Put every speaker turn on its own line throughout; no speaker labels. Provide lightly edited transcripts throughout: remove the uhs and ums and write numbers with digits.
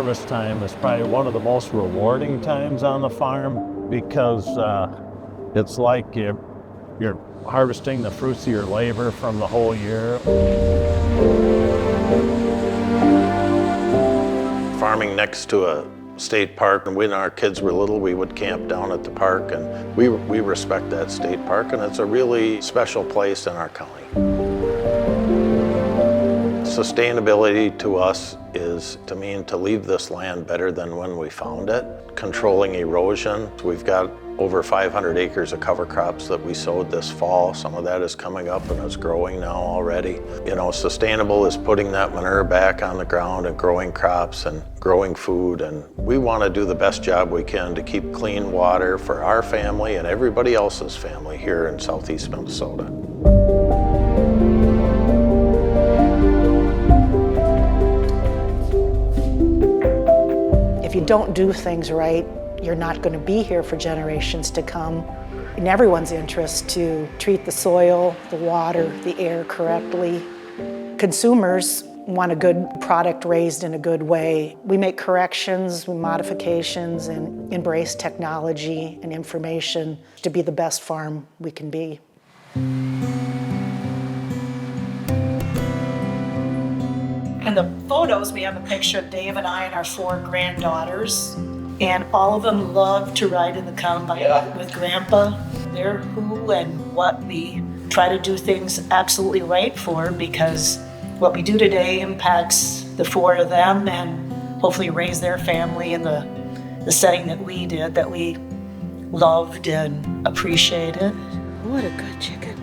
harvest time is probably one of the most rewarding times on the farm because it's like you're harvesting the fruits of your labor from the whole year. Farming next to a state park, and when our kids were little, we would camp down at the park, and we respect that state park, and it's a really special place in our county. Sustainability to us is to mean to leave this land better than when we found it. Controlling erosion. We've got over 500 acres of cover crops that we sowed this fall. Some of that is coming up and is growing now already. You know, sustainable is putting that manure back on the ground and growing crops and growing food. And we want to do the best job we can to keep clean water for our family and everybody else's family here in southeast Minnesota.
If you don't do things right, you're not going to be here for generations to come. In everyone's interest to treat the soil, the water, the air correctly. Consumers want a good product raised in a good way. We make corrections, modifications, and embrace technology and information to be the best farm we can be. In the photos, we have a picture of Dave and I and our 4 granddaughters. And all of them love to ride in the combine with Grandpa. They're who and what we try to do things absolutely right for, because what we do today impacts the 4 of them and hopefully raise their family in the setting that we did, that we loved and appreciated. What a good chicken.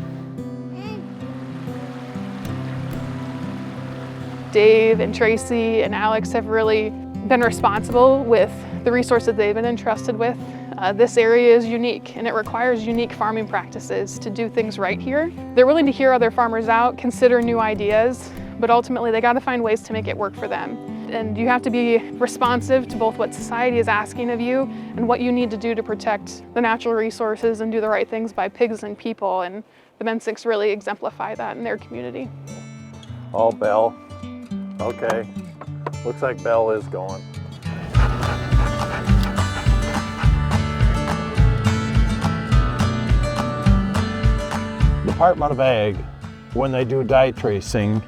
Dave and Tracy and Alex have really been responsible with the resources they've been entrusted with. This area is unique and it requires unique farming practices to do things right here. They're willing to hear other farmers out, consider new ideas, but ultimately they got to find ways to make it work for them. And you have to be responsive to both what society is asking of you and what you need to do to protect the natural resources and do the right things by pigs and people. And the Mensinks really exemplify that in their community.
Oh, Belle. Okay. Looks like Belle is going. Department of Ag, when they do dye tracing,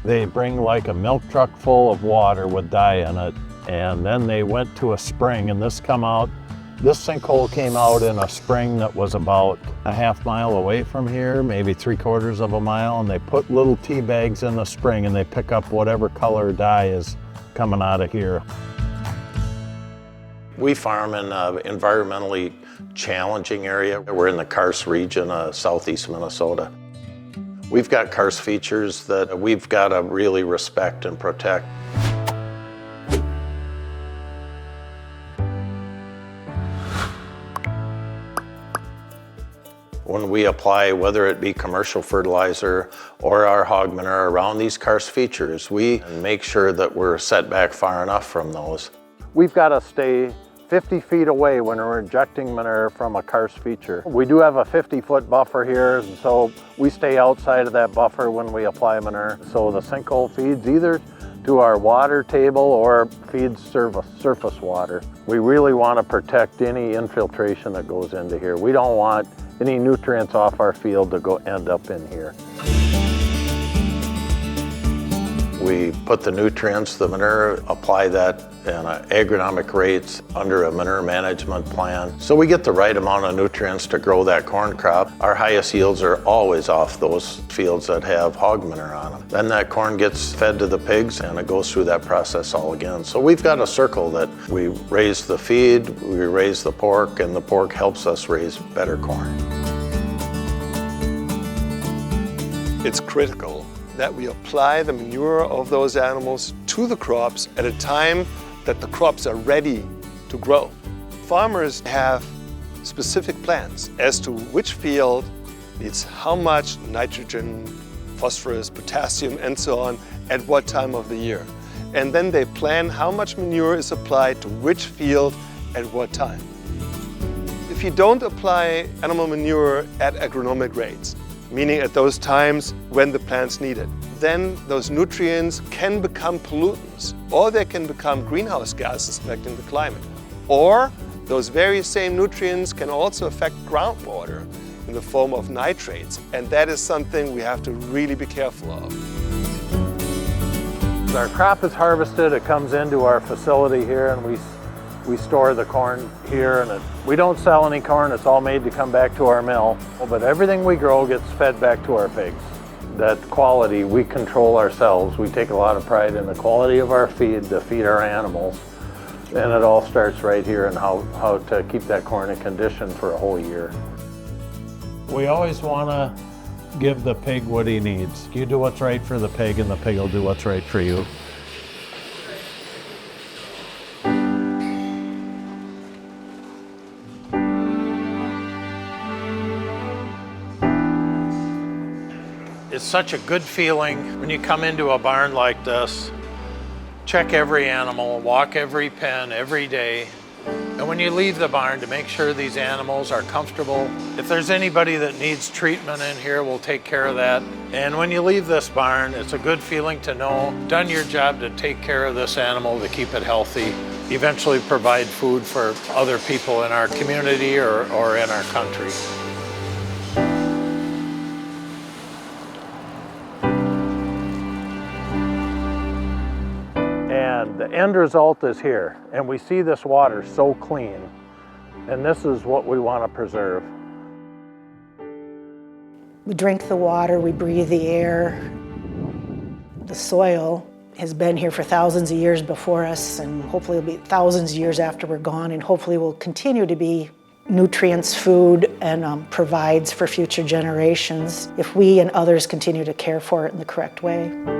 they bring like a milk truck full of water with dye in it, and then they went to a spring, and this sinkhole came out in a spring that was about a half mile away from here, maybe 3/4 of a mile, and they put little tea bags in the spring and they pick up whatever color dye is coming out of here. We farm in an environmentally challenging area. We're in the Karst region of southeast Minnesota. We've got Karst features that we've got to really respect and protect. When we apply, whether it be commercial fertilizer or our hog manure around these Karst features, we make sure that we're set back far enough from those. We've got to stay 50 feet away when we're injecting manure from a Karst feature. We do have a 50-foot buffer here, so we stay outside of that buffer when we apply manure. So the sinkhole feeds either to our water table or feeds surface water. We really want to protect any infiltration that goes into here. We don't want any nutrients off our field to end up in here. We put the nutrients, the manure, apply that in agronomic rates under a manure management plan. So we get the right amount of nutrients to grow that corn crop. Our highest yields are always off those fields that have hog manure on them. Then that corn gets fed to the pigs and it goes through that process all again. So we've got a circle that we raise the feed, we raise the pork, and the pork helps us raise better corn.
It's critical that we apply the manure of those animals to the crops at a time that the crops are ready to grow. Farmers have specific plans as to which field needs how much nitrogen, phosphorus, potassium, and so on at what time of the year. And then they plan how much manure is applied to which field at what time. If you don't apply animal manure at agronomic rates, meaning at those times when the plants need it, then those nutrients can become pollutants, or they can become greenhouse gases affecting the climate. Or those very same nutrients can also affect groundwater in the form of nitrates, and that is something we have to really be careful of.
Our crop is harvested, it comes into our facility here, and we store the corn here, and we don't sell any corn, it's all made to come back to our mill. But everything we grow gets fed back to our pigs. That quality we control ourselves. We take a lot of pride in the quality of our feed to feed our animals. And it all starts right here in how to keep that corn in condition for a whole year. We always want to give the pig what he needs. You do what's right for the pig, and the pig will do what's right for you. It's such a good feeling when you come into a barn like this. Check every animal, walk every pen every day. And when you leave the barn, to make sure these animals are comfortable. If there's anybody that needs treatment in here, we'll take care of that. And when you leave this barn, it's a good feeling to know you've done your job to take care of this animal, to keep it healthy, eventually provide food for other people in our community or in our country. And the end result is here, and we see this water so clean, and this is what we want to preserve.
We drink the water, we breathe the air. The soil has been here for thousands of years before us, and hopefully it'll be thousands of years after we're gone, and hopefully will continue to be nutrients, food, and provides for future generations if we and others continue to care for it in the correct way.